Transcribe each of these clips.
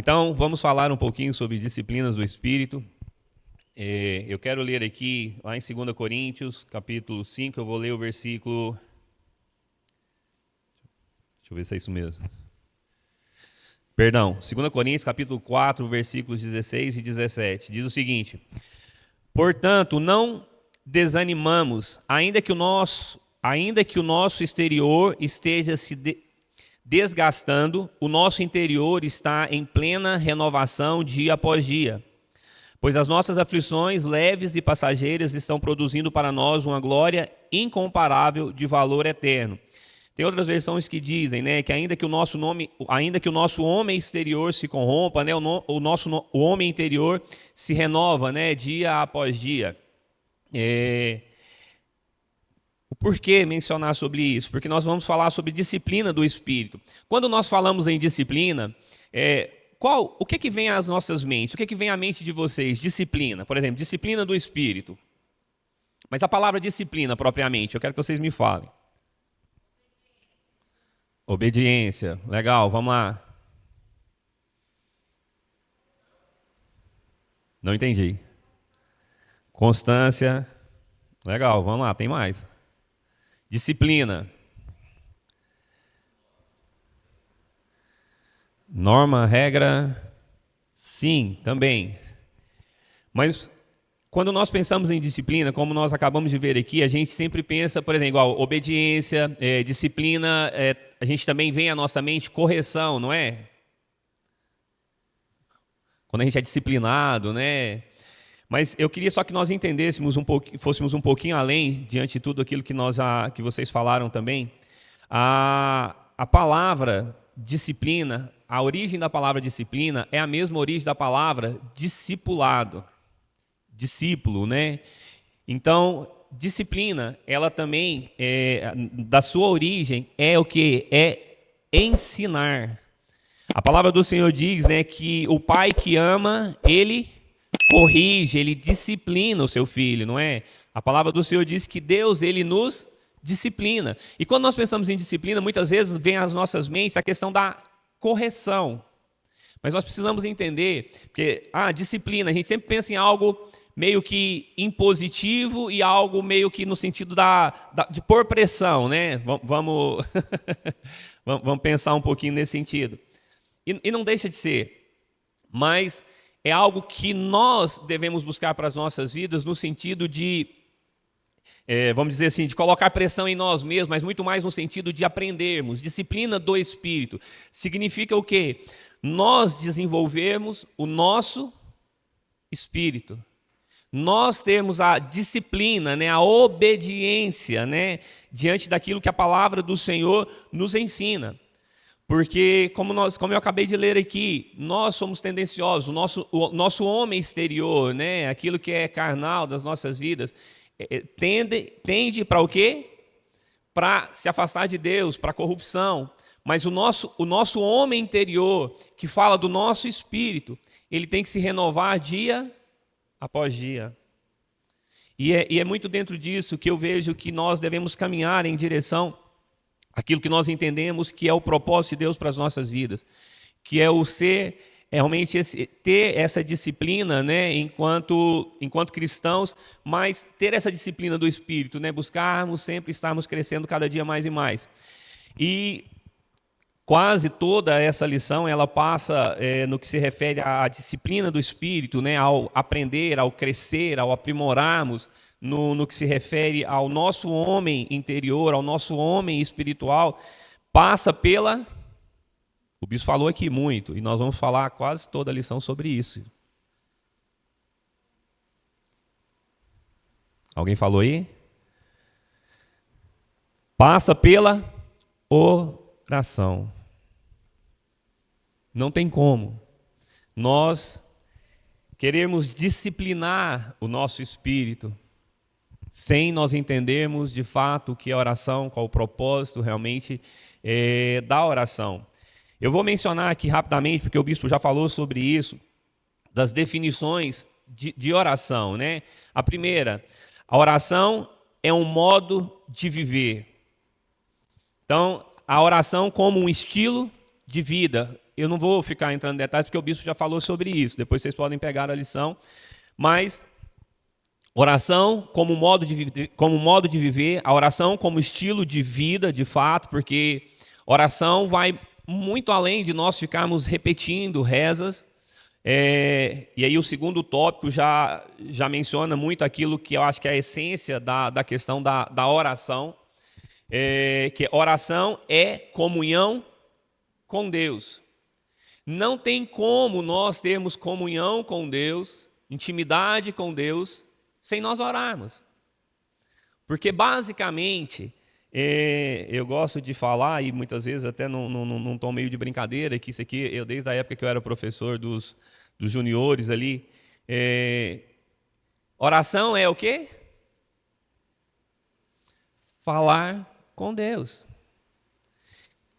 Então, vamos falar um pouquinho sobre disciplinas do Espírito. Eu quero ler aqui, lá em 2 Coríntios, capítulo 5, eu vou ler o versículo... Deixa eu ver se é isso mesmo. Perdão, 2 Coríntios, capítulo 4, versículos 16 e 17. Diz o seguinte: portanto, não desanimamos, ainda que o nosso exterior esteja se desgastando, o nosso interior está em plena renovação dia após dia. Pois as nossas aflições leves e passageiras estão produzindo para nós uma glória incomparável de valor eterno. Tem outras versões que dizem, né, que ainda que o nosso homem exterior se corrompa, né, o homem interior se renova, né, dia após dia. O porquê mencionar sobre isso? Porque nós vamos falar sobre disciplina do Espírito. Quando nós falamos em disciplina, o que vem às nossas mentes? O que vem à mente de vocês? Disciplina, por exemplo, disciplina do Espírito. Mas a palavra disciplina, propriamente, eu quero que vocês me falem. Obediência, legal, vamos lá. Não entendi. Constância, legal, vamos lá, tem mais. Disciplina. Norma, regra, sim, também. Mas quando nós pensamos em disciplina, como nós acabamos de ver aqui, a gente sempre pensa, por exemplo, igual obediência, disciplina, a gente também vem à nossa mente correção, não é? Quando a gente é disciplinado, né? Mas eu queria só que nós entendêssemos fôssemos um pouquinho além, diante de tudo aquilo que vocês falaram também. A palavra disciplina, a origem da palavra disciplina é a mesma origem da palavra discipulado, discípulo, né? Então, disciplina, ela também, da sua origem, é o que? É ensinar. A palavra do Senhor diz, né, que o pai que ama, ele corrige, ele disciplina o seu filho, não é? A palavra do Senhor diz que Deus, ele nos disciplina. E quando nós pensamos em disciplina, muitas vezes vem às nossas mentes a questão da correção. Mas nós precisamos entender, porque disciplina, a gente sempre pensa em algo meio que impositivo e algo meio que no sentido de pôr pressão, né? Vamos, vamos pensar um pouquinho nesse sentido. E não deixa de ser, mas é algo que nós devemos buscar para as nossas vidas no sentido de, vamos dizer assim, de colocar pressão em nós mesmos, mas muito mais no sentido de aprendermos. Disciplina do Espírito significa o quê? Nós desenvolvermos o nosso espírito. Nós temos a disciplina, né, a obediência, né, diante daquilo que a palavra do Senhor nos ensina. Porque, como eu acabei de ler aqui, nós somos tendenciosos, o nosso homem exterior, né, aquilo que é carnal das nossas vidas, tende para o quê? Para se afastar de Deus, para a corrupção. Mas o nosso homem interior, que fala do nosso espírito, ele tem que se renovar dia após dia. E é muito dentro disso que eu vejo que nós devemos caminhar em direção àquilo que nós entendemos que é o propósito de Deus para as nossas vidas, que é o ser, realmente ter essa disciplina, né, enquanto cristãos, mas ter essa disciplina do Espírito, né, buscarmos sempre estarmos crescendo cada dia mais e mais. E quase toda essa lição ela passa no que se refere à disciplina do Espírito, né, ao aprender, ao crescer, ao aprimorarmos, no que se refere ao nosso homem interior, ao nosso homem espiritual, passa pela... O bispo falou aqui muito, e nós vamos falar quase toda a lição sobre isso. Alguém falou aí? Passa pela oração. Não tem como nós queremos disciplinar o nosso espírito sem nós entendermos de fato o que é oração, qual o propósito realmente da oração. Eu vou mencionar aqui rapidamente, porque o bispo já falou sobre isso, das definições de oração, né? A primeira, a oração é um modo de viver. Então, a oração como um estilo de vida. eu não vou ficar entrando em detalhes, porque o bispo já falou sobre isso. Depois vocês podem pegar a lição. Mas oração como modo de viver, a oração como estilo de vida, de fato, porque oração vai muito além de nós ficarmos repetindo rezas. E aí o segundo tópico já menciona muito aquilo que eu acho que é a essência da questão da oração, que oração é comunhão com Deus. Não tem como nós termos comunhão com Deus, intimidade com Deus, sem nós orarmos. Porque basicamente, eu gosto de falar, e muitas vezes até num tom meio de brincadeira, que isso aqui, eu desde a época que eu era professor dos juniores ali, oração é o quê? Falar com Deus.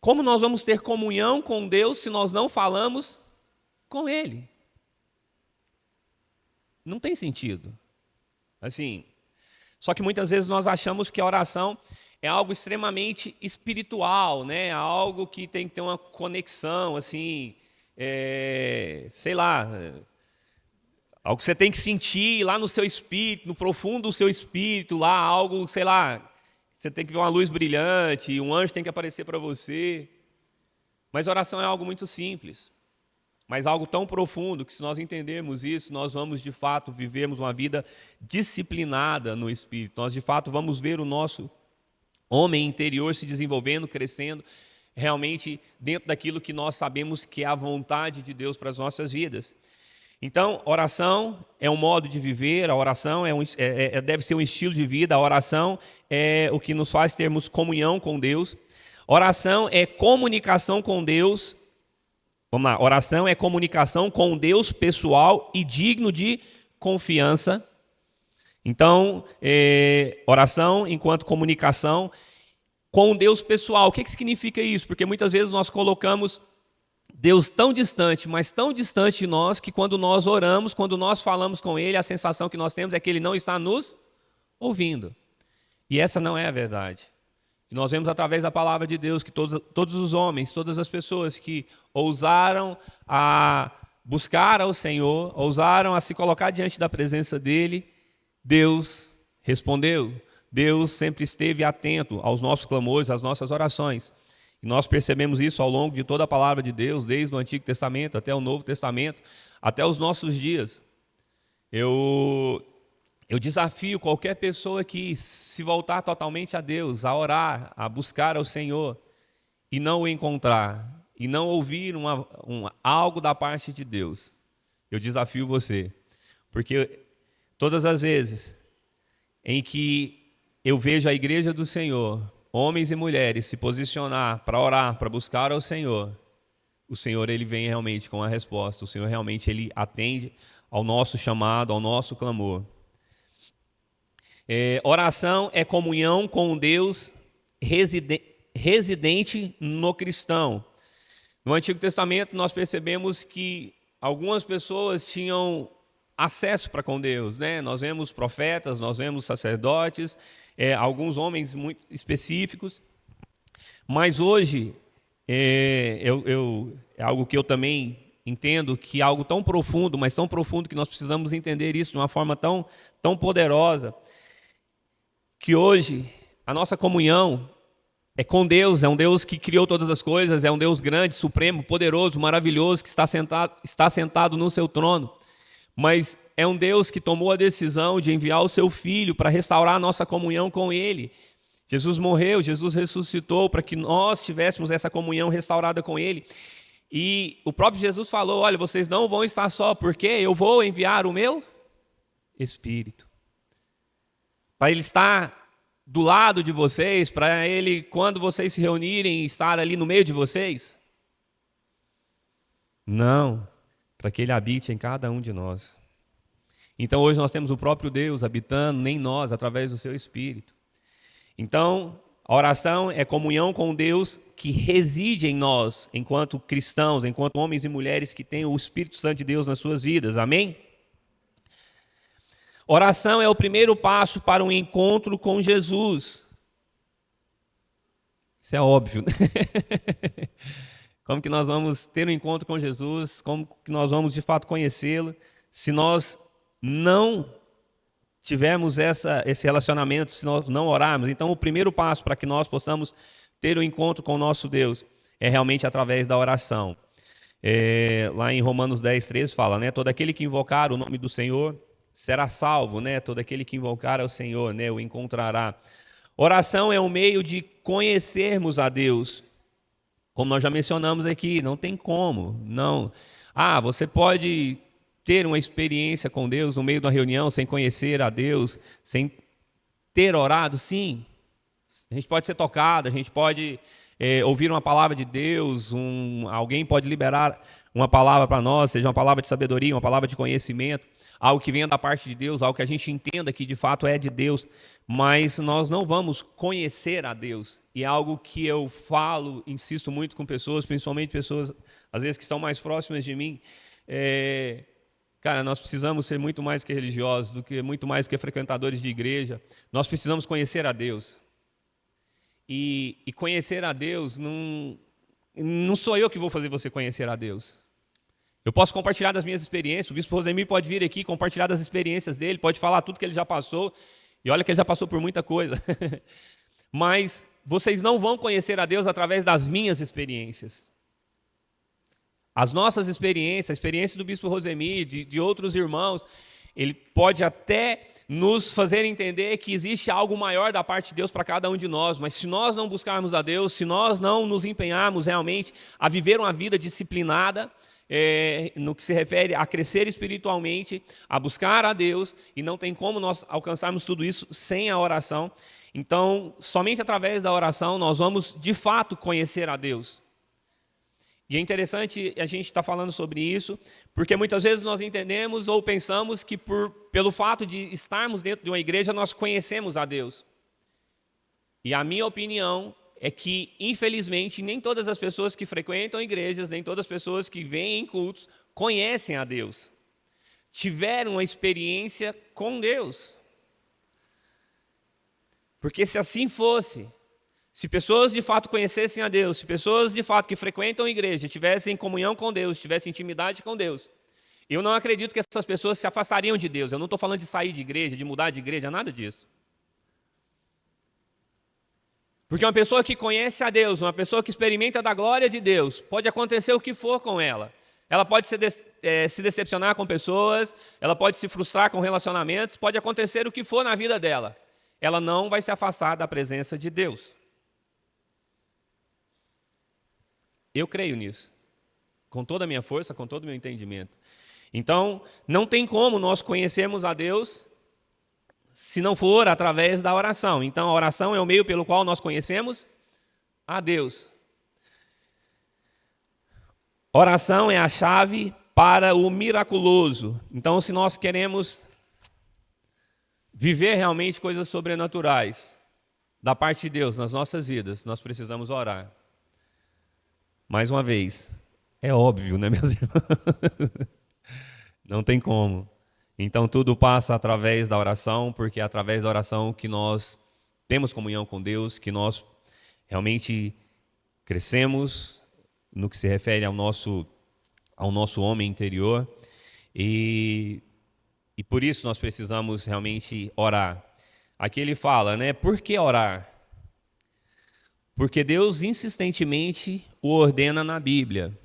Como nós vamos ter comunhão com Deus se nós não falamos com Ele? Não tem sentido. Assim, só que muitas vezes nós achamos que a oração é algo extremamente espiritual, né? Algo que tem que ter uma conexão, assim, sei lá, algo que você tem que sentir lá no seu espírito, no profundo do seu espírito, lá algo, sei lá, você tem que ver uma luz brilhante, um anjo tem que aparecer para você. Mas oração é algo muito simples, mas algo tão profundo que se nós entendermos isso, nós vamos de fato vivermos uma vida disciplinada no espírito. Nós de fato vamos ver o nosso homem interior se desenvolvendo, crescendo, realmente dentro daquilo que nós sabemos que é a vontade de Deus para as nossas vidas. Então, oração é um modo de viver, a oração deve ser um estilo de vida, a oração é o que nos faz termos comunhão com Deus. Oração é comunicação com Deus. Vamos lá, oração é comunicação com Deus pessoal e digno de confiança. Então, oração enquanto comunicação com Deus pessoal. O que significa isso? Porque muitas vezes nós colocamos Deus tão distante, mas tão distante de nós, que quando nós oramos, quando nós falamos com Ele, a sensação que nós temos é que Ele não está nos ouvindo. E essa não é a verdade. E nós vemos através da palavra de Deus que todos os homens, todas as pessoas que ousaram a buscar ao Senhor, ousaram a se colocar diante da presença dEle, Deus respondeu. Deus sempre esteve atento aos nossos clamores, às nossas orações. E nós percebemos isso ao longo de toda a palavra de Deus, desde o Antigo Testamento até o Novo Testamento, até os nossos dias. Eu desafio qualquer pessoa que se voltar totalmente a Deus, a orar, a buscar ao Senhor, e não o encontrar, e não ouvir algo da parte de Deus. Eu desafio você, porque todas as vezes em que eu vejo a igreja do Senhor, homens e mulheres, se posicionar para orar, para buscar ao Senhor, o Senhor ele vem realmente com a resposta, o Senhor realmente ele atende ao nosso chamado, ao nosso clamor. Oração é comunhão com Deus residente no cristão. No Antigo Testamento nós percebemos que algumas pessoas tinham acesso para com Deus, né? Nós vemos profetas, nós vemos sacerdotes, alguns homens muito específicos, mas hoje é algo que eu também entendo que é algo tão profundo, mas tão profundo que nós precisamos entender isso de uma forma tão poderosa, que hoje a nossa comunhão é com Deus, é um Deus que criou todas as coisas, é um Deus grande, supremo, poderoso, maravilhoso, que está sentado no seu trono. Mas é um Deus que tomou a decisão de enviar o seu Filho para restaurar a nossa comunhão com Ele. Jesus morreu, Jesus ressuscitou para que nós tivéssemos essa comunhão restaurada com Ele. E o próprio Jesus falou, olha, vocês não vão estar só, porque eu vou enviar o meu Espírito. Para Ele estar do lado de vocês, para Ele, quando vocês se reunirem, estar ali no meio de vocês? Não, para que Ele habite em cada um de nós. Então hoje nós temos o próprio Deus habitando em nós, através do seu Espírito. Então, a oração é comunhão com Deus que reside em nós, enquanto cristãos, enquanto homens e mulheres que têm o Espírito Santo de Deus nas suas vidas. Amém? Oração é o primeiro passo para um encontro com Jesus. Isso é óbvio. Como que nós vamos ter um encontro com Jesus? Como que nós vamos de fato conhecê-lo? Se nós não tivermos esse relacionamento, se nós não orarmos. Então, o primeiro passo para que nós possamos ter um encontro com o nosso Deus é realmente através da oração. Lá em Romanos 10, 13 fala, né? Todo aquele que invocar o nome do Senhor será salvo, né? Todo aquele que invocar ao Senhor, né, o encontrará. Oração é um meio de conhecermos a Deus. Como nós já mencionamos aqui, não tem como, não. Você pode ter uma experiência com Deus no meio da reunião sem conhecer a Deus, sem ter orado, sim. A gente pode ser tocado, a gente pode ouvir uma palavra de Deus, alguém pode liberar uma palavra para nós, seja uma palavra de sabedoria, uma palavra de conhecimento, algo que venha da parte de Deus, algo que a gente entenda que de fato é de Deus, mas nós não vamos conhecer a Deus. E é algo que eu falo, insisto muito com pessoas, principalmente pessoas às vezes que estão mais próximas de mim, cara, nós precisamos ser muito mais que religiosos, muito mais que frequentadores de igreja. Nós precisamos conhecer a Deus. E conhecer a Deus não sou eu que vou fazer você conhecer a Deus. Eu posso compartilhar das minhas experiências, o bispo Rosemir pode vir aqui compartilhar das experiências dele, pode falar tudo que ele já passou, e olha que ele já passou por muita coisa. Mas vocês não vão conhecer a Deus através das minhas experiências. As nossas experiências, a experiência do bispo Rosemir, de outros irmãos, ele pode até nos fazer entender que existe algo maior da parte de Deus para cada um de nós, mas se nós não buscarmos a Deus, se nós não nos empenharmos realmente a viver uma vida disciplinada, no que se refere a crescer espiritualmente, a buscar a Deus, e não tem como nós alcançarmos tudo isso sem a oração. Então, somente através da oração nós vamos de fato conhecer a Deus. E é interessante a gente estar falando sobre isso, porque muitas vezes nós entendemos ou pensamos que pelo fato de estarmos dentro de uma igreja, nós conhecemos a Deus. E a minha opinião é que, infelizmente, nem todas as pessoas que frequentam igrejas, nem todas as pessoas que vêm em cultos, conhecem a Deus. Tiveram uma experiência com Deus. Porque se assim fosse, se pessoas de fato conhecessem a Deus, se pessoas de fato que frequentam a igreja tivessem comunhão com Deus, tivessem intimidade com Deus, eu não acredito que essas pessoas se afastariam de Deus. Eu não estou falando de sair de igreja, de mudar de igreja, nada disso. Porque uma pessoa que conhece a Deus, uma pessoa que experimenta da glória de Deus, pode acontecer o que for com ela. Ela pode se decepcionar com pessoas, ela pode se frustrar com relacionamentos, pode acontecer o que for na vida dela. Ela não vai se afastar da presença de Deus. Eu creio nisso, com toda a minha força, com todo o meu entendimento. Então, não tem como nós conhecermos a Deus se não for através da oração. Então, a oração é o meio pelo qual nós conhecemos a Deus. Oração é a chave para o miraculoso. Então, se nós queremos viver realmente coisas sobrenaturais da parte de Deus nas nossas vidas, nós precisamos orar. Mais uma vez, é óbvio, né, meus irmãos? Não tem como. Então, tudo passa através da oração, porque é através da oração que nós temos comunhão com Deus, que nós realmente crescemos no que se refere ao nosso homem interior. E por isso nós precisamos realmente orar. Aqui ele fala, né? Por que orar? Porque Deus insistentemente o ordena na Bíblia.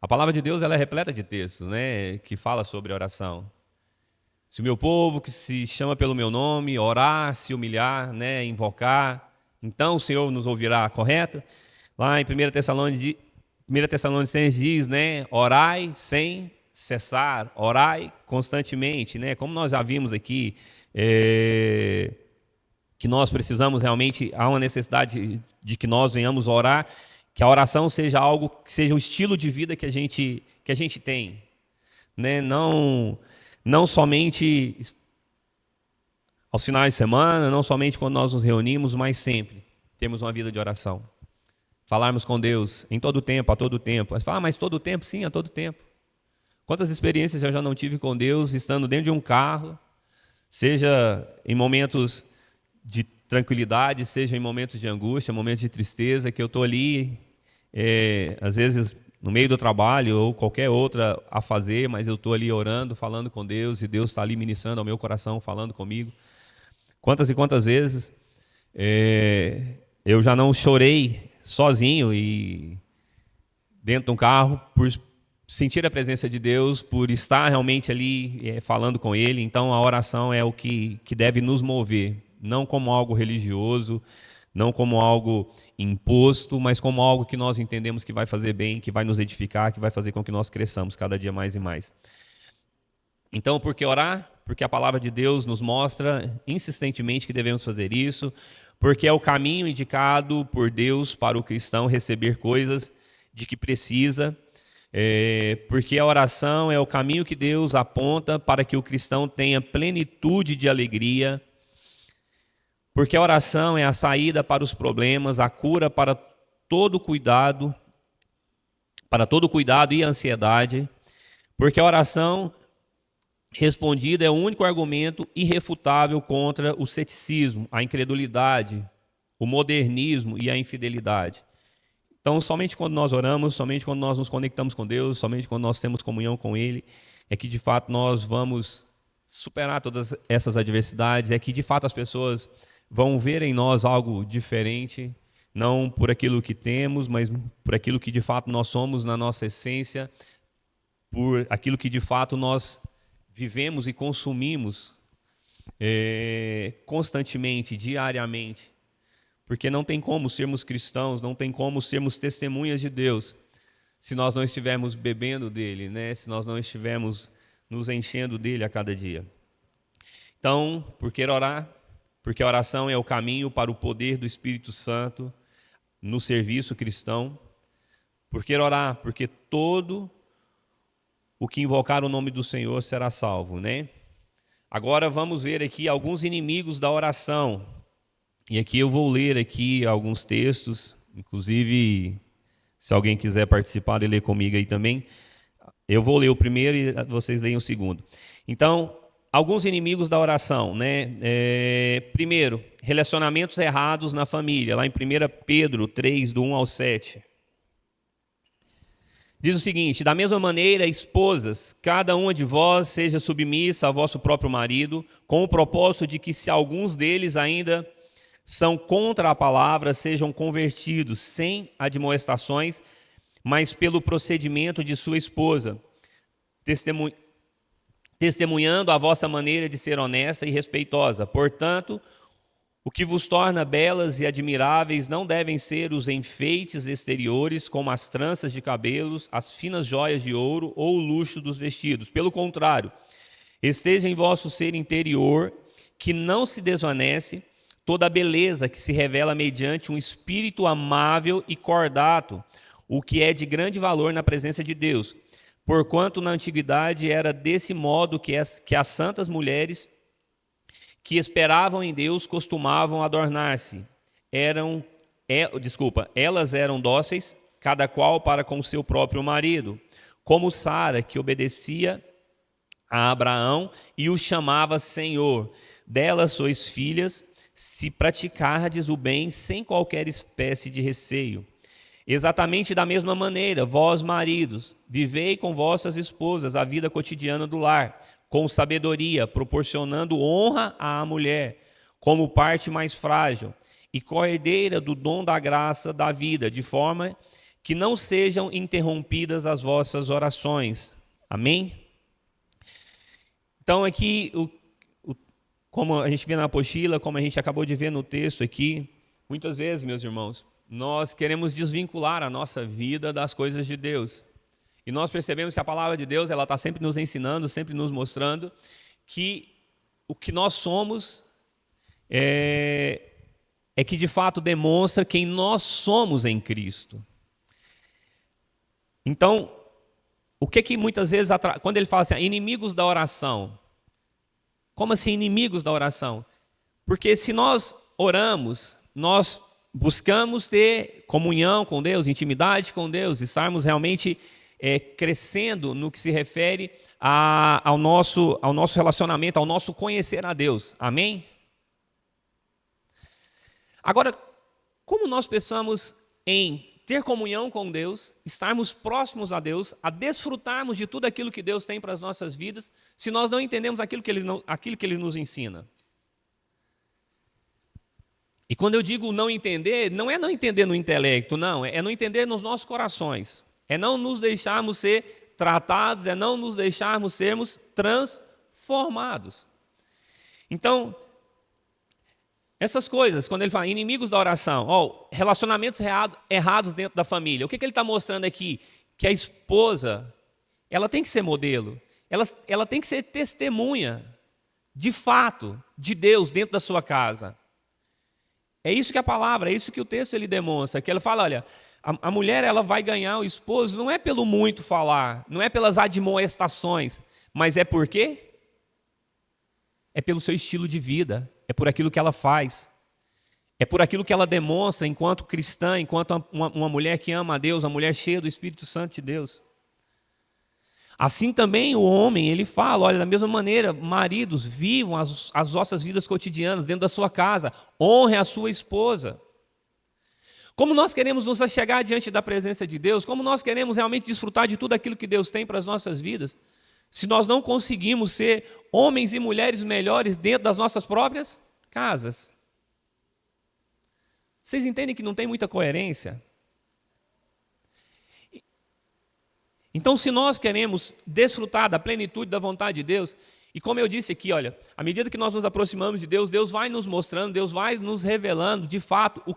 A palavra de Deus ela é repleta de textos, né, que fala sobre oração. Se o meu povo, que se chama pelo meu nome, orar, se humilhar, né, invocar, então o Senhor nos ouvirá, correto? Lá em 1 Tessalonicenses diz, né, orai sem cessar, orai constantemente, né, como nós já vimos aqui, que nós precisamos realmente, há uma necessidade de que nós venhamos orar, que a oração seja algo, que seja o estilo de vida que a gente tem, né? Não somente aos finais de semana, não somente quando nós nos reunimos, mas sempre temos uma vida de oração. Falarmos com Deus em todo tempo, a todo tempo. Você fala, mas todo tempo? Sim, a todo tempo. Quantas experiências eu já não tive com Deus estando dentro de um carro, seja em momentos de tranquilidade, seja em momentos de angústia, momentos de tristeza, que eu estou ali às vezes no meio do trabalho ou qualquer outra a fazer, mas eu estou ali orando, falando com Deus, e Deus está ali ministrando ao meu coração, falando comigo. Quantas e quantas vezes eu já não chorei sozinho e dentro de um carro por sentir a presença de Deus, por estar realmente ali falando com Ele. Então a oração é o que deve nos mover, não como algo religioso, não como algo imposto, mas como algo que nós entendemos que vai fazer bem, que vai nos edificar, que vai fazer com que nós cresçamos cada dia mais e mais. Então, por que orar? Porque a palavra de Deus nos mostra insistentemente que devemos fazer isso, porque é o caminho indicado por Deus para o cristão receber coisas de que precisa, porque a oração é o caminho que Deus aponta para que o cristão tenha plenitude de alegria, porque a oração é a saída para os problemas, a cura para todo cuidado e ansiedade, porque a oração respondida é o único argumento irrefutável contra o ceticismo, a incredulidade, o modernismo e a infidelidade. Então, somente quando nós oramos, somente quando nós nos conectamos com Deus, somente quando nós temos comunhão com Ele, é que de fato nós vamos superar todas essas adversidades, é que de fato as pessoas vão ver em nós algo diferente, não por aquilo que temos, mas por aquilo que de fato nós somos na nossa essência, por aquilo que de fato nós vivemos e consumimos constantemente, diariamente. Porque não tem como sermos cristãos, não tem como sermos testemunhas de Deus se nós não estivermos bebendo dele, né? Se nós não estivermos nos enchendo dele a cada dia. Então, por que orar? Porque a oração é o caminho para o poder do Espírito Santo no serviço cristão. Por que orar? Porque todo o que invocar o nome do Senhor será salvo, né? Agora vamos ver aqui alguns inimigos da oração. E aqui eu vou ler aqui alguns textos, inclusive se alguém quiser participar e ler comigo aí também, eu vou ler o primeiro e vocês leem o segundo. Então, alguns inimigos da oração, né? Primeiro, relacionamentos errados na família, lá em 1 Pedro 3, do 1 ao 7. Diz o seguinte: da mesma maneira, esposas, cada uma de vós seja submissa ao vosso próprio marido, com o propósito de que se alguns deles ainda são contra a palavra, sejam convertidos sem admoestações, mas pelo procedimento de sua esposa, testemunhando a vossa maneira de ser honesta e respeitosa. Portanto, o que vos torna belas e admiráveis não devem ser os enfeites exteriores, como as tranças de cabelos, as finas joias de ouro ou o luxo dos vestidos. Pelo contrário, esteja em vosso ser interior, que não se desvanece, toda a beleza que se revela mediante um espírito amável e cordato, o que é de grande valor na presença de Deus. Porquanto na antiguidade era desse modo que as santas mulheres que esperavam em Deus costumavam adornar-se. Elas eram dóceis, cada qual para com seu próprio marido, como Sara, que obedecia a Abraão e o chamava Senhor. Delas sois filhas, se praticardes o bem sem qualquer espécie de receio. Exatamente da mesma maneira, vós maridos, vivei com vossas esposas a vida cotidiana do lar, com sabedoria, proporcionando honra à mulher, como parte mais frágil, e coerdeira do dom da graça da vida, de forma que não sejam interrompidas as vossas orações. Amém? Então aqui, como a gente vê na apostila, como a gente acabou de ver no texto aqui, muitas vezes, meus irmãos, nós queremos desvincular a nossa vida das coisas de Deus. E nós percebemos que a palavra de Deus, ela está sempre nos ensinando, sempre nos mostrando que o que nós somos é que de fato demonstra quem nós somos em Cristo. Então, o que muitas vezes, quando ele fala assim, inimigos da oração, como assim inimigos da oração? Porque se nós oramos, nós buscamos ter comunhão com Deus, intimidade com Deus, estarmos realmente crescendo no que se refere ao nosso relacionamento, ao nosso conhecer a Deus. Amém? Agora, como nós pensamos em ter comunhão com Deus, estarmos próximos a Deus, a desfrutarmos de tudo aquilo que Deus tem para as nossas vidas, se nós não entendemos aquilo que Ele nos ensina. E quando eu digo não entender, não é não entender no intelecto, não, é não entender nos nossos corações. É não nos deixarmos ser tratados, é não nos deixarmos sermos transformados. Então, essas coisas, quando ele fala inimigos da oração, relacionamentos errados dentro da família, o que ele está mostrando aqui? Que a esposa, ela tem que ser modelo, ela tem que ser testemunha, de fato, de Deus dentro da sua casa. É isso que a palavra, é isso que o texto ele demonstra, que ele fala, olha, a mulher ela vai ganhar o esposo, não é pelo muito falar, não é pelas admoestações, mas é por quê? É pelo seu estilo de vida, é por aquilo que ela faz, é por aquilo que ela demonstra enquanto cristã, enquanto uma mulher que ama a Deus, uma mulher cheia do Espírito Santo de Deus. Assim também o homem, ele fala, olha, da mesma maneira, maridos, vivam as vossas vidas cotidianas dentro da sua casa, honre a sua esposa. Como nós queremos nos achegar diante da presença de Deus, como nós queremos realmente desfrutar de tudo aquilo que Deus tem para as nossas vidas, se nós não conseguimos ser homens e mulheres melhores dentro das nossas próprias casas. Vocês entendem que não tem muita coerência? Então, se nós queremos desfrutar da plenitude da vontade de Deus, e como eu disse aqui, olha, à medida que nós nos aproximamos de Deus, Deus vai nos mostrando, Deus vai nos revelando, de fato,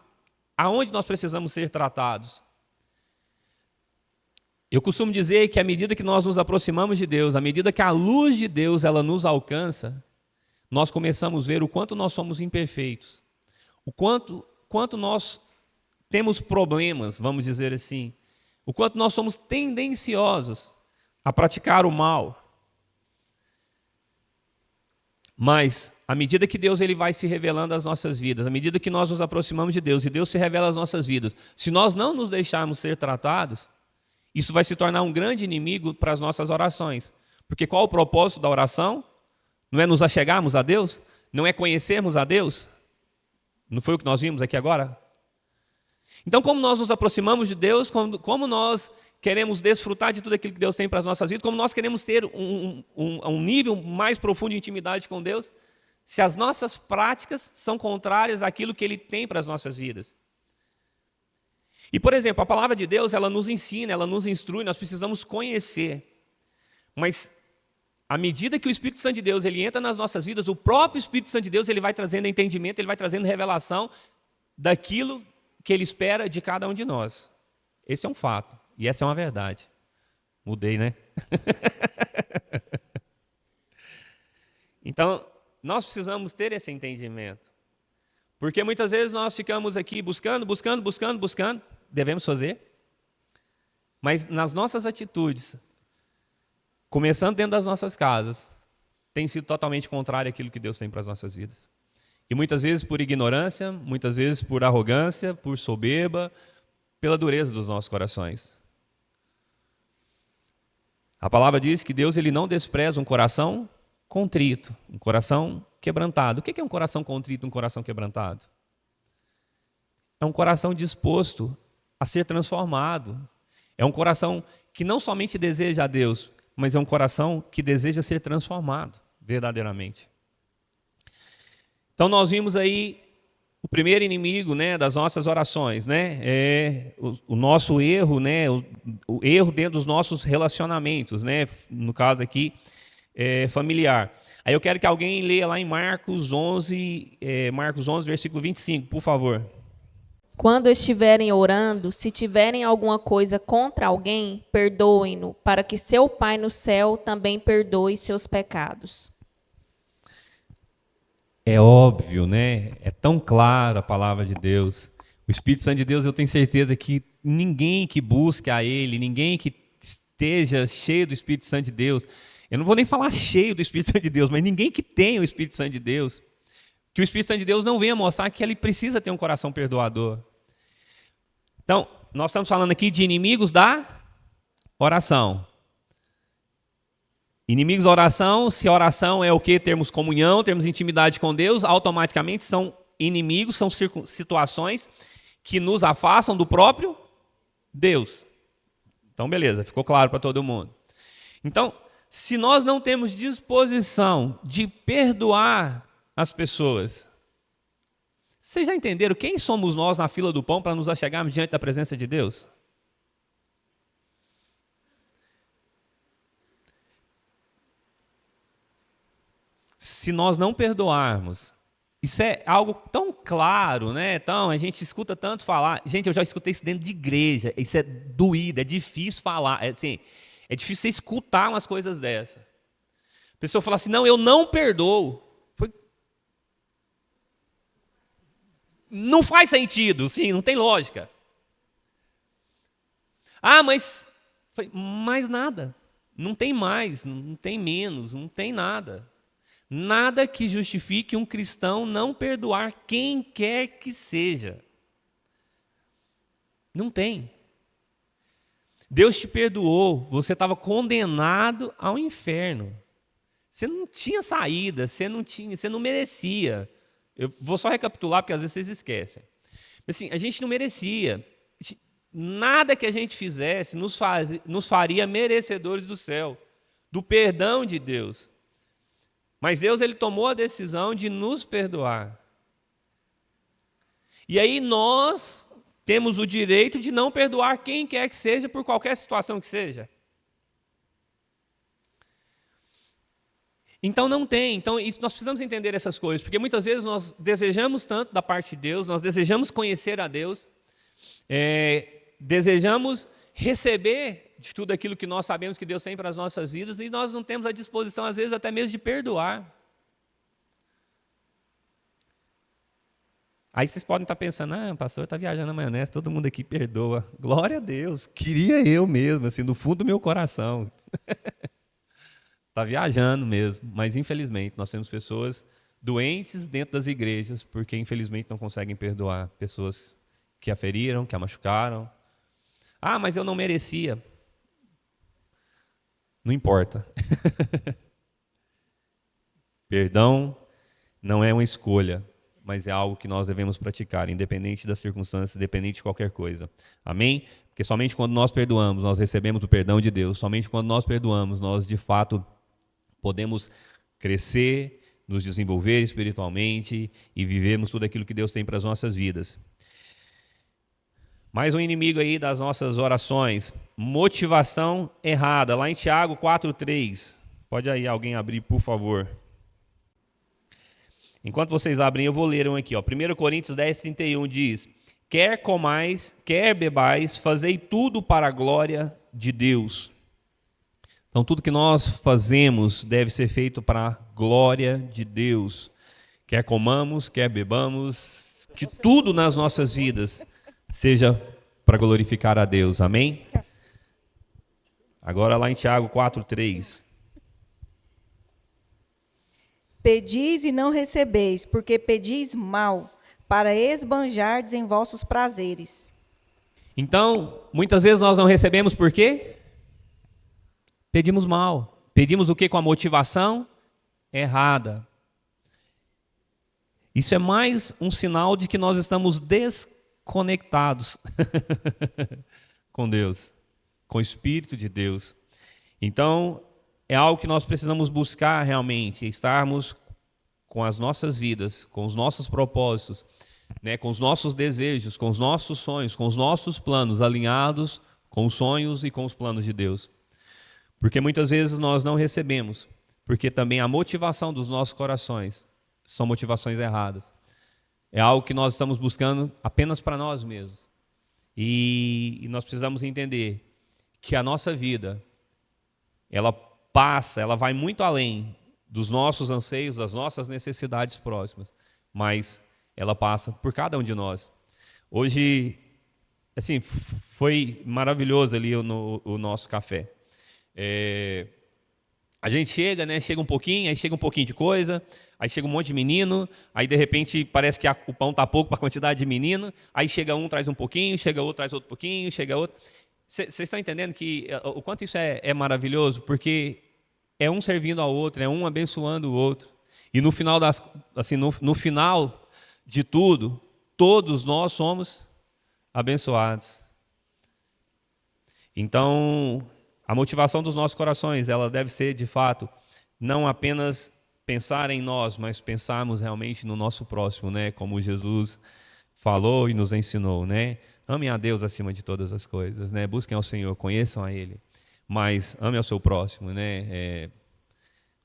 aonde nós precisamos ser tratados. Eu costumo dizer que à medida que nós nos aproximamos de Deus, à medida que a luz de Deus ela nos alcança, nós começamos a ver o quanto nós somos imperfeitos, o quanto nós temos problemas, vamos dizer assim, o quanto nós somos tendenciosos a praticar o mal. Mas, à medida que Deus ele vai se revelando às nossas vidas, à medida que nós nos aproximamos de Deus e Deus se revela às nossas vidas, se nós não nos deixarmos ser tratados, isso vai se tornar um grande inimigo para as nossas orações. Porque qual o propósito da oração? Não é nos achegarmos a Deus? Não é conhecermos a Deus? Não foi o que nós vimos aqui agora? Então, como nós nos aproximamos de Deus, como nós queremos desfrutar de tudo aquilo que Deus tem para as nossas vidas, como nós queremos ter um nível mais profundo de intimidade com Deus, se as nossas práticas são contrárias àquilo que Ele tem para as nossas vidas. E, por exemplo, a palavra de Deus, ela nos ensina, ela nos instrui, nós precisamos conhecer. Mas, à medida que o Espírito Santo de Deus ele entra nas nossas vidas, o próprio Espírito Santo de Deus ele vai trazendo entendimento, ele vai trazendo revelação daquilo que Ele espera de cada um de nós. Esse é um fato, e essa é uma verdade. Mudei, né? Então, nós precisamos ter esse entendimento. Porque muitas vezes nós ficamos aqui buscando, devemos fazer, mas nas nossas atitudes, começando dentro das nossas casas, tem sido totalmente contrário àquilo que Deus tem para as nossas vidas. E muitas vezes por ignorância, muitas vezes por arrogância, por soberba, pela dureza dos nossos corações. A palavra diz que Deus ele não despreza um coração contrito, um coração quebrantado. O que é um coração contrito, um coração quebrantado? É um coração disposto a ser transformado. É um coração que não somente deseja a Deus, mas é um coração que deseja ser transformado verdadeiramente. Então nós vimos aí o primeiro inimigo, né, das nossas orações, né, é o nosso erro, né, o erro dentro dos nossos relacionamentos, né, no caso aqui familiar. Aí eu quero que alguém leia lá em Marcos 11, versículo 25, por favor. Quando estiverem orando, se tiverem alguma coisa contra alguém, perdoem-no, para que seu Pai no céu também perdoe seus pecados. É óbvio, né? É tão claro a palavra de Deus. O Espírito Santo de Deus, eu tenho certeza que ninguém que busque a Ele, ninguém que esteja cheio do Espírito Santo de Deus, eu não vou nem falar cheio do Espírito Santo de Deus, mas ninguém que tenha o Espírito Santo de Deus, que o Espírito Santo de Deus não venha mostrar que ele precisa ter um coração perdoador. Então, nós estamos falando aqui de inimigos da oração. Inimigos da oração, se a oração é o quê? Termos comunhão, termos intimidade com Deus, automaticamente são inimigos, são situações que nos afastam do próprio Deus. Então, beleza, ficou claro para todo mundo. Então, se nós não temos disposição de perdoar as pessoas, vocês já entenderam quem somos nós na fila do pão para nos achegarmos diante da presença de Deus? Se nós não perdoarmos, isso é algo tão claro, né? Então, a gente escuta tanto falar. Gente, eu já escutei isso dentro de igreja. Isso é doído, é difícil falar. É difícil você escutar umas coisas dessas. A pessoa fala assim, não, eu não perdoo. Não faz sentido, sim, não tem lógica. Ah, mas mais nada. Não tem mais, não tem menos, não tem nada. Nada que justifique um cristão não perdoar quem quer que seja. Não tem. Deus te perdoou, você estava condenado ao inferno. Você não tinha saída, você não merecia. Eu vou só recapitular, porque às vezes vocês esquecem. Assim, a gente não merecia. Nada que a gente fizesse nos faria merecedores do céu, do perdão de Deus. Mas Deus, ele tomou a decisão de nos perdoar. E aí nós temos o direito de não perdoar quem quer que seja, por qualquer situação que seja. Então não tem. Então nós precisamos entender essas coisas, porque muitas vezes nós desejamos tanto da parte de Deus, nós desejamos conhecer a Deus, desejamos receber de tudo aquilo que nós sabemos que Deus tem para as nossas vidas, e nós não temos a disposição, às vezes, até mesmo de perdoar. Aí vocês podem estar pensando, o pastor está viajando na maionese, todo mundo aqui perdoa. Glória a Deus, queria eu mesmo, assim, no fundo do meu coração. Está viajando mesmo, mas infelizmente nós temos pessoas doentes dentro das igrejas, porque infelizmente não conseguem perdoar pessoas que a feriram, que a machucaram. Ah, mas eu não merecia. Não importa. Perdão não é uma escolha, mas é algo que nós devemos praticar, independente das circunstâncias, independente de qualquer coisa. Amém? Porque somente quando nós perdoamos, nós recebemos o perdão de Deus. Somente quando nós perdoamos, nós de fato podemos crescer, nos desenvolver espiritualmente e vivermos tudo aquilo que Deus tem para as nossas vidas. Mais um inimigo aí das nossas orações, motivação errada. Lá em Tiago 4:3. Pode aí alguém abrir, por favor. Enquanto vocês abrem, eu vou ler um aqui. 1 Coríntios 10:31 diz: quer comais, quer bebais, fazei tudo para a glória de Deus. Então, tudo que nós fazemos deve ser feito para a glória de Deus. Quer comamos, quer bebamos, que tudo nas nossas vidas seja para glorificar a Deus. Amém? Agora lá em Tiago 4:3. Pedis e não recebeis, porque pedis mal, para esbanjardes em vossos prazeres. Então, muitas vezes nós não recebemos por quê? Pedimos mal. Pedimos o quê? Com a motivação errada. Isso é mais um sinal de que nós estamos desconectados com Deus, com o Espírito de Deus. Então, é algo que nós precisamos buscar realmente, estarmos com as nossas vidas, com os nossos propósitos, né, com os nossos desejos, com os nossos sonhos, com os nossos planos alinhados com os sonhos e com os planos de Deus. Porque muitas vezes nós não recebemos, porque também a motivação dos nossos corações são motivações erradas. É algo que nós estamos buscando apenas para nós mesmos. E nós precisamos entender que a nossa vida, ela vai muito além dos nossos anseios, das nossas necessidades próximas, mas ela passa por cada um de nós. Hoje, assim, foi maravilhoso ali o nosso café. A gente chega um pouquinho, aí chega um pouquinho de coisa, aí chega um monte de menino, aí de repente parece que o pão está pouco para a quantidade de menino, aí chega um, traz um pouquinho, chega outro, traz outro pouquinho, chega outro. Vocês estão entendendo que o quanto isso é maravilhoso? Porque é um servindo ao outro, é um abençoando o outro. E no final no final de tudo, todos nós somos abençoados. Então, a motivação dos nossos corações, ela deve ser, de fato, não apenas pensar em nós, mas pensarmos realmente no nosso próximo, né? Como Jesus falou e nos ensinou, né? Amem a Deus acima de todas as coisas, né? Busquem ao Senhor, conheçam a Ele, mas ame ao seu próximo, né?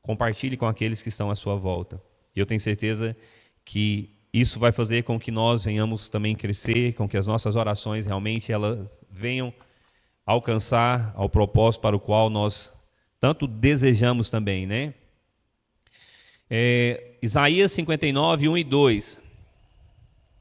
Compartilhe com aqueles que estão à sua volta. E eu tenho certeza que isso vai fazer com que nós venhamos também crescer, com que as nossas orações realmente elas venham alcançar ao propósito para o qual nós tanto desejamos também, né? Isaías 59, 1 e 2.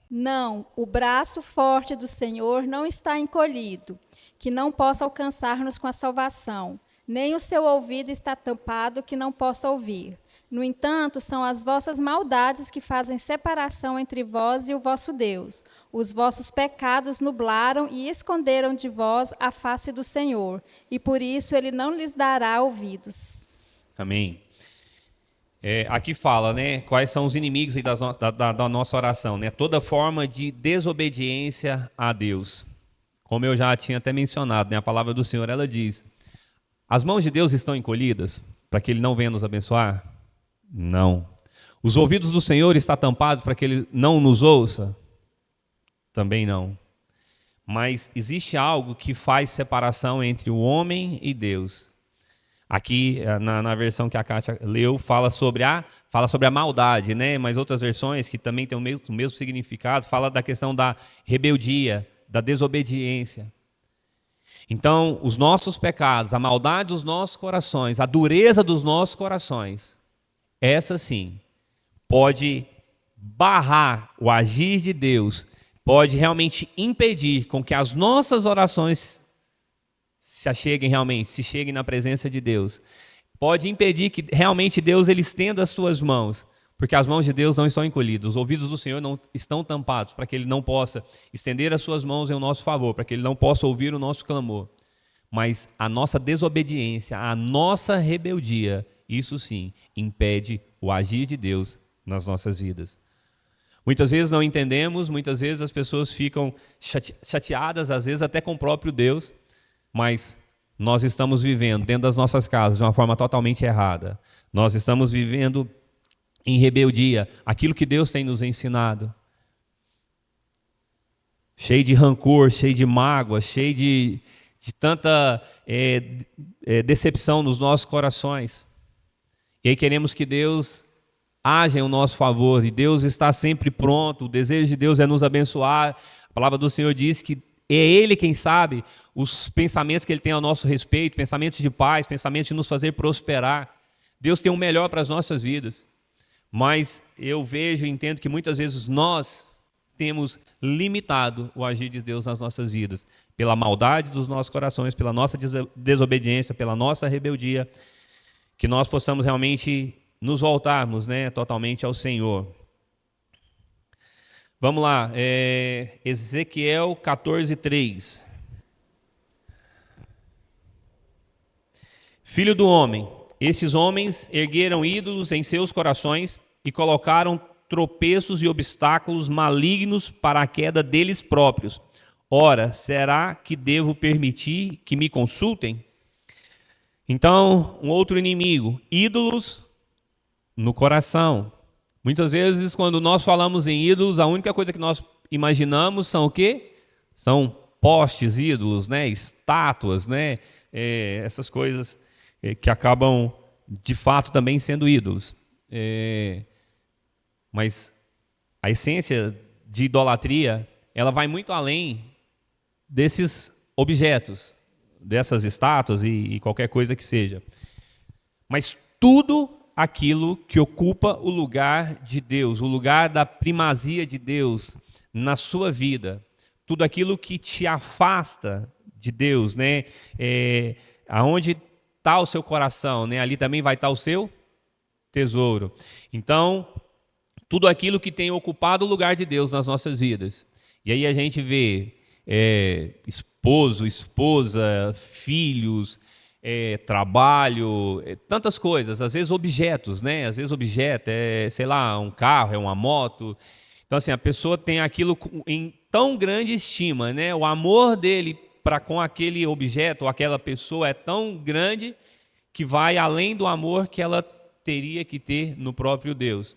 Não, o braço forte do Senhor não está encolhido, que não possa alcançar-nos com a salvação, nem o seu ouvido está tampado, que não possa ouvir. No entanto, são as vossas maldades que fazem separação entre vós e o vosso Deus. Os vossos pecados nublaram e esconderam de vós a face do Senhor, e por isso ele não lhes dará ouvidos. Amém. Aqui fala, né, quais são os inimigos aí da nossa oração, né? Toda forma de desobediência a Deus. Como eu já tinha até mencionado, né, a palavra do Senhor, ela diz: as mãos de Deus estão encolhidas para que Ele não venha nos abençoar? Não. Os ouvidos do Senhor estão tampados para que Ele não nos ouça? Também não. Mas existe algo que faz separação entre o homem e Deus. Aqui, na versão que a Kátia leu, fala sobre a maldade, né? Mas outras versões, que também têm o mesmo significado, fala da questão da rebeldia, da desobediência. Então, os nossos pecados, a maldade dos nossos corações, a dureza dos nossos corações, essa sim, pode barrar o agir de Deus, pode realmente impedir com que as nossas orações se cheguem na presença de Deus. Pode impedir que realmente Deus ele estenda as suas mãos, porque as mãos de Deus não estão encolhidas, os ouvidos do Senhor não estão tampados, para que Ele não possa estender as suas mãos em nosso favor, para que Ele não possa ouvir o nosso clamor. Mas a nossa desobediência, a nossa rebeldia, isso sim, impede o agir de Deus nas nossas vidas. Muitas vezes não entendemos, muitas vezes as pessoas ficam chateadas, às vezes até com o próprio Deus, mas nós estamos vivendo dentro das nossas casas de uma forma totalmente errada. Nós estamos vivendo em rebeldia aquilo que Deus tem nos ensinado. Cheio de rancor, cheio de mágoa, cheio de tanta decepção nos nossos corações. E aí queremos que Deus haja em nosso favor, e Deus está sempre pronto, o desejo de Deus é nos abençoar. A palavra do Senhor diz que é Ele quem sabe os pensamentos que Ele tem ao nosso respeito, pensamentos de paz, pensamentos de nos fazer prosperar. Deus tem o melhor para as nossas vidas. Mas eu vejo e entendo que muitas vezes nós temos limitado o agir de Deus nas nossas vidas, pela maldade dos nossos corações, pela nossa desobediência, pela nossa rebeldia, que nós possamos realmente nos voltarmos, né, totalmente ao Senhor. Vamos lá, Ezequiel 14:3. Filho do homem, esses homens ergueram ídolos em seus corações e colocaram tropeços e obstáculos malignos para a queda deles próprios. Ora, será que devo permitir que me consultem? Então, um outro inimigo, ídolos no coração. Muitas vezes, quando nós falamos em ídolos, a única coisa que nós imaginamos são o quê? São postes, ídolos, né? Estátuas, né? Essas coisas que acabam, de fato, também sendo ídolos. Mas a essência de idolatria, ela vai muito além desses objetos, dessas estátuas e qualquer coisa que seja. Mas tudo aquilo que ocupa o lugar de Deus, o lugar da primazia de Deus na sua vida, tudo aquilo que te afasta de Deus, né? Aonde está o seu coração, né? Ali também vai estar o seu tesouro. Então, tudo aquilo que tem ocupado o lugar de Deus nas nossas vidas. E aí a gente vê esposo, esposa, filhos, trabalho, tantas coisas, às vezes objetos, né? Às vezes objeto sei lá, um carro, uma moto. Então, assim, a pessoa tem aquilo em tão grande estima, né? O amor dele para com aquele objeto ou aquela pessoa é tão grande que vai além do amor que ela teria que ter no próprio Deus.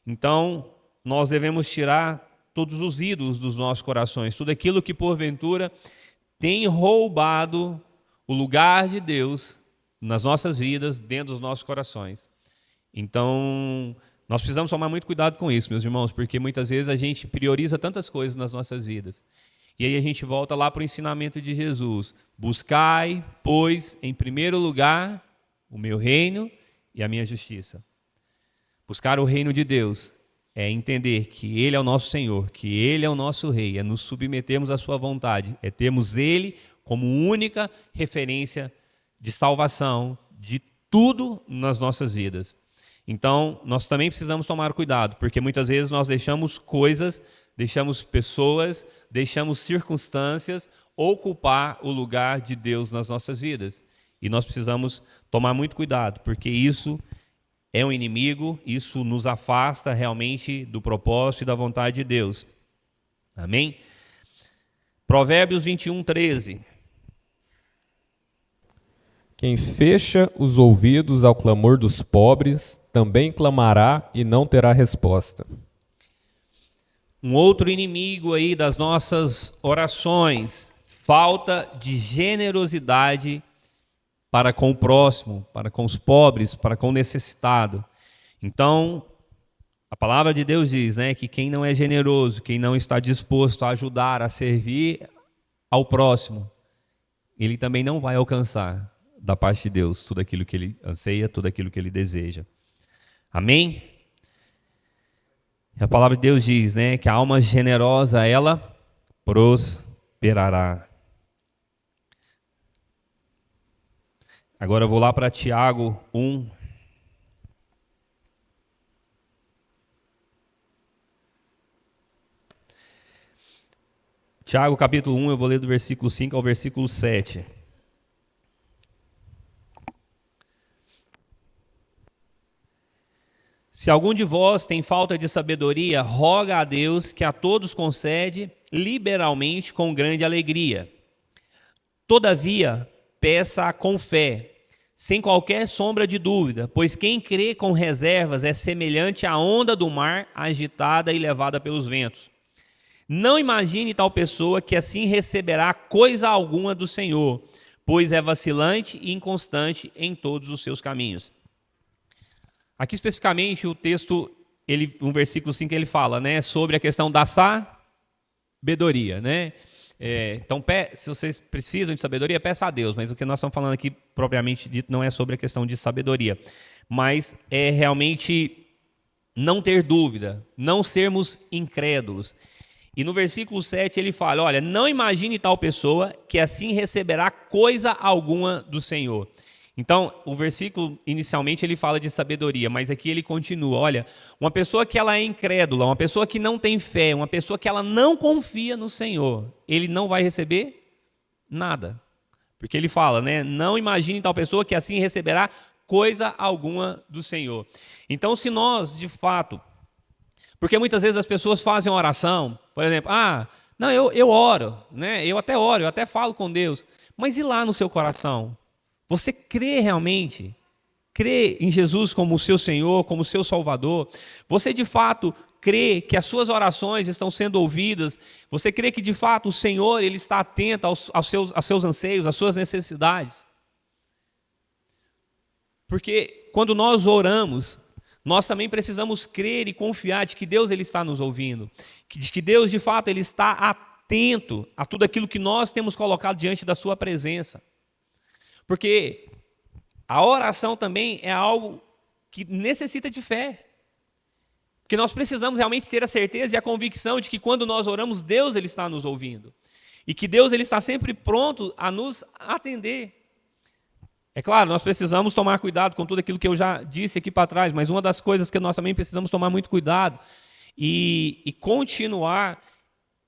Então, nós devemos tirar todos os ídolos dos nossos corações, tudo aquilo que porventura tem roubado o lugar de Deus nas nossas vidas, dentro dos nossos corações. Então, nós precisamos tomar muito cuidado com isso, meus irmãos, porque muitas vezes a gente prioriza tantas coisas nas nossas vidas. E aí a gente volta lá para o ensinamento de Jesus. Buscai, pois, em primeiro lugar, o meu reino e a minha justiça. Buscar o reino de Deus é entender que Ele é o nosso Senhor, que Ele é o nosso Rei, é nos submetermos à sua vontade, é termos Ele como única referência de salvação, de tudo nas nossas vidas. Então, nós também precisamos tomar cuidado, porque muitas vezes nós deixamos coisas, deixamos pessoas, deixamos circunstâncias ocupar o lugar de Deus nas nossas vidas. E nós precisamos tomar muito cuidado, porque isso é um inimigo, isso nos afasta realmente do propósito e da vontade de Deus. Amém? Provérbios 21, 13. Quem fecha os ouvidos ao clamor dos pobres, também clamará e não terá resposta. Um outro inimigo aí das nossas orações, falta de generosidade para com o próximo, para com os pobres, para com o necessitado. Então, a palavra de Deus diz, né, que quem não é generoso, quem não está disposto a ajudar, a servir ao próximo, ele também não vai alcançar da parte de Deus tudo aquilo que ele anseia, tudo aquilo que ele deseja. Amém? A palavra de Deus diz, né, que a alma generosa, ela prosperará. Agora eu vou lá para Tiago 1. Tiago capítulo 1, eu vou ler do versículo 5 ao versículo 7. Se algum de vós tem falta de sabedoria, roga a Deus, que a todos concede liberalmente com grande alegria. Todavia, peça com fé, sem qualquer sombra de dúvida, pois quem crê com reservas é semelhante à onda do mar, agitada e levada pelos ventos. Não imagine tal pessoa que assim receberá coisa alguma do Senhor, pois é vacilante e inconstante em todos os seus caminhos. Aqui especificamente o texto, no versículo 5, ele fala, né, sobre a questão da sabedoria, né? Então, se vocês precisam de sabedoria, peça a Deus, mas o que nós estamos falando aqui, propriamente dito, não é sobre a questão de sabedoria, mas é realmente não ter dúvida, não sermos incrédulos. E no versículo 7 ele fala, olha, não imagine tal pessoa que assim receberá coisa alguma do Senhor. Então, o versículo, inicialmente, ele fala de sabedoria, mas aqui ele continua. Olha, uma pessoa que ela é incrédula, uma pessoa que não tem fé, uma pessoa que ela não confia no Senhor, ele não vai receber nada. Porque ele fala, né? Não imagine tal pessoa que assim receberá coisa alguma do Senhor. Então, se nós, de fato... Porque muitas vezes as pessoas fazem uma oração, por exemplo, não, eu oro, né? Eu até oro, eu até falo com Deus, mas e lá no seu coração? Você crê realmente? Crê em Jesus como o seu Senhor, como o seu Salvador? Você de fato crê que as suas orações estão sendo ouvidas? Você crê que de fato o Senhor ele está atento aos seus anseios, às suas necessidades? Porque quando nós oramos, nós também precisamos crer e confiar de que Deus ele está nos ouvindo, de que Deus de fato ele está atento a tudo aquilo que nós temos colocado diante da sua presença. Porque a oração também é algo que necessita de fé. Porque nós precisamos realmente ter a certeza e a convicção de que quando nós oramos, Deus ele está nos ouvindo. E que Deus ele está sempre pronto a nos atender. É claro, nós precisamos tomar cuidado com tudo aquilo que eu já disse aqui para trás, mas uma das coisas que nós também precisamos tomar muito cuidado e continuar,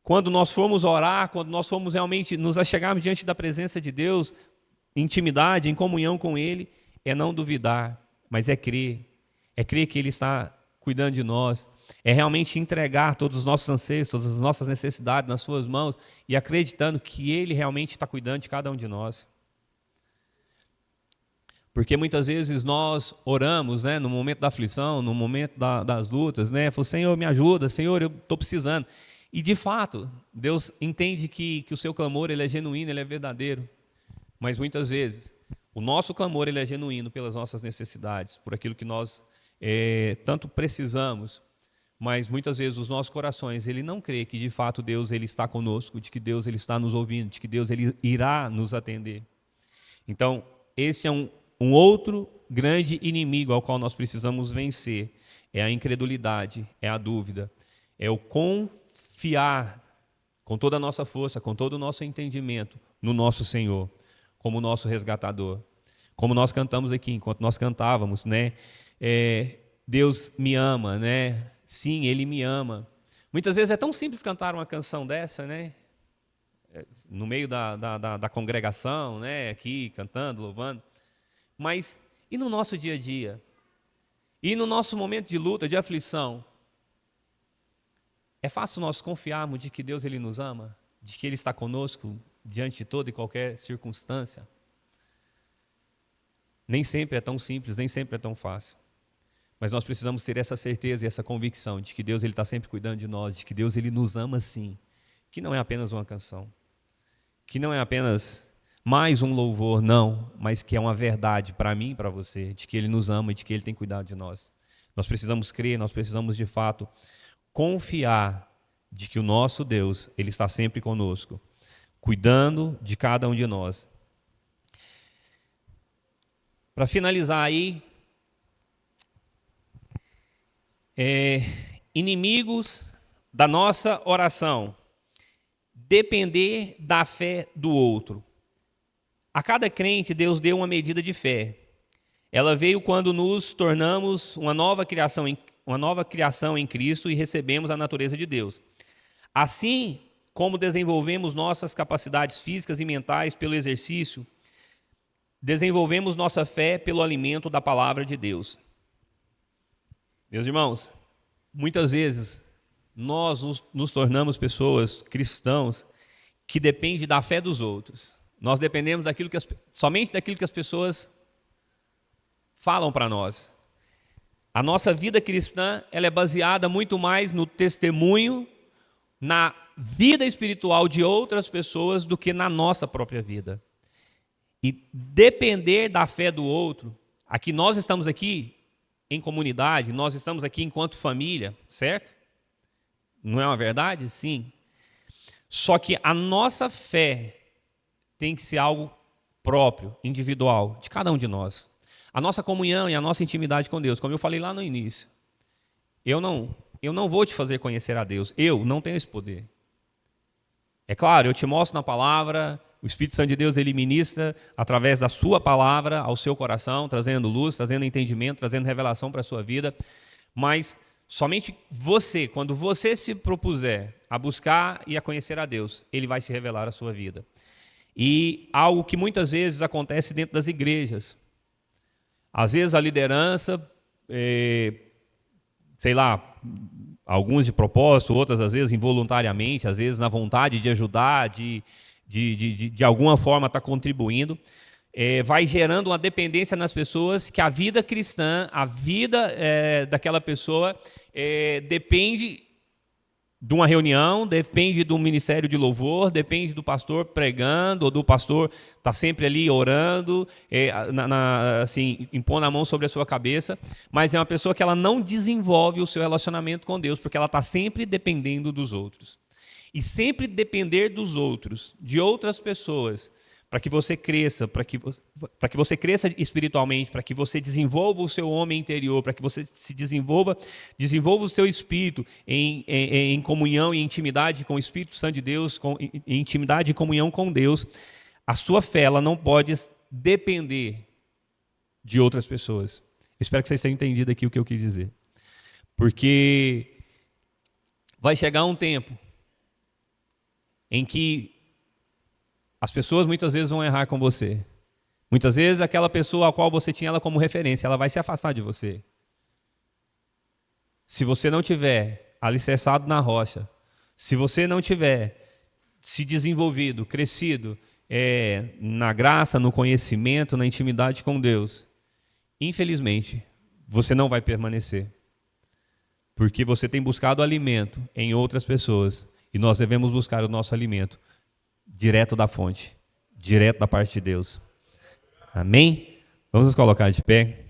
quando nós formos orar, quando nós formos realmente nos achegarmos diante da presença de Deus, intimidade, em comunhão com Ele, é não duvidar, mas é crer que Ele está cuidando de nós, é realmente entregar todos os nossos anseios, todas as nossas necessidades nas suas mãos e acreditando que Ele realmente está cuidando de cada um de nós. Porque muitas vezes nós oramos, né, no momento da aflição, no momento das lutas, né, falamos, Senhor, me ajuda, Senhor, eu estou precisando. E de fato, Deus entende que o seu clamor ele é genuíno, ele é verdadeiro. Mas muitas vezes, o nosso clamor ele é genuíno pelas nossas necessidades, por aquilo que nós tanto precisamos. Mas muitas vezes os nossos corações, ele não crê que de fato Deus ele está conosco, de que Deus ele está nos ouvindo, de que Deus ele irá nos atender. Então, esse é um outro grande inimigo ao qual nós precisamos vencer. É a incredulidade, é a dúvida, é o confiar com toda a nossa força, com todo o nosso entendimento no nosso Senhor, como nosso resgatador. Como nós cantamos aqui, enquanto nós cantávamos, né? Deus me ama, né? Sim, Ele me ama. Muitas vezes é tão simples cantar uma canção dessa, né? No meio da congregação, né? Aqui, cantando, louvando. Mas, e no nosso dia a dia? E no nosso momento de luta, de aflição? É fácil nós confiarmos de que Deus ele nos ama? De que Ele está conosco diante de toda e qualquer circunstância? Nem sempre é tão simples, nem sempre é tão fácil. Mas nós precisamos ter essa certeza e essa convicção de que Deus ele está sempre cuidando de nós, de que Deus ele nos ama sim, que não é apenas uma canção, que não é apenas mais um louvor, não, mas que é uma verdade para mim e para você, de que Ele nos ama e de que Ele tem cuidado de nós. Nós precisamos crer, nós precisamos de fato confiar de que o nosso Deus ele está sempre conosco, cuidando de cada um de nós. Para finalizar aí, inimigos da nossa oração, depender da fé do outro. A cada crente, Deus deu uma medida de fé. Ela veio quando nos tornamos uma nova criação em Cristo e recebemos a natureza de Deus. Assim como desenvolvemos nossas capacidades físicas e mentais pelo exercício, desenvolvemos nossa fé pelo alimento da palavra de Deus. Meus irmãos, muitas vezes nós nos tornamos pessoas, cristãos, que dependem da fé dos outros. Nós dependemos somente daquilo que as pessoas falam para nós. A nossa vida cristã ela é baseada muito mais no testemunho, na vida espiritual de outras pessoas do que na nossa própria vida. E depender da fé do outro, nós estamos aqui em comunidade, nós estamos aqui enquanto família, certo? Não é uma verdade? Sim. Só que a nossa fé tem que ser algo próprio, individual, de cada um de nós. A nossa comunhão e a nossa intimidade com Deus, como eu falei lá no início. Eu não vou te fazer conhecer a Deus, eu não tenho esse poder. É claro, eu te mostro na palavra, o Espírito Santo de Deus ele ministra através da sua palavra ao seu coração, trazendo luz, trazendo entendimento, trazendo revelação para a sua vida, mas somente você, quando você se propuser a buscar e a conhecer a Deus, Ele vai se revelar à sua vida. E algo que muitas vezes acontece dentro das igrejas. Às vezes a liderança, alguns de propósito, outras às vezes involuntariamente, às vezes na vontade de ajudar, de alguma forma estar contribuindo, vai gerando uma dependência nas pessoas que a vida cristã, a vida daquela pessoa depende de uma reunião, depende do ministério de louvor, depende do pastor pregando, ou do pastor estar sempre ali orando, assim, impondo a mão sobre a sua cabeça, mas é uma pessoa que ela não desenvolve o seu relacionamento com Deus, porque ela está sempre dependendo dos outros. E sempre depender dos outros, de outras pessoas, para que você cresça, para que você cresça espiritualmente, para que você desenvolva o seu homem interior, para que você se desenvolva o seu espírito em comunhão e intimidade com o Espírito Santo de Deus, em intimidade e comunhão com Deus, a sua fé ela não pode depender de outras pessoas. Eu espero que vocês tenham entendido aqui o que eu quis dizer. Porque vai chegar um tempo em que as pessoas muitas vezes vão errar com você. Muitas vezes aquela pessoa a qual você tinha ela como referência, ela vai se afastar de você. se você não tiver alicerçado na rocha, se você não tiver se desenvolvido, crescido na graça, no conhecimento, na intimidade com Deus, infelizmente, você não vai permanecer. Porque você tem buscado alimento em outras pessoas. E nós devemos buscar o nosso alimento direto da fonte, direto da parte de Deus. Amém? Vamos nos colocar de pé.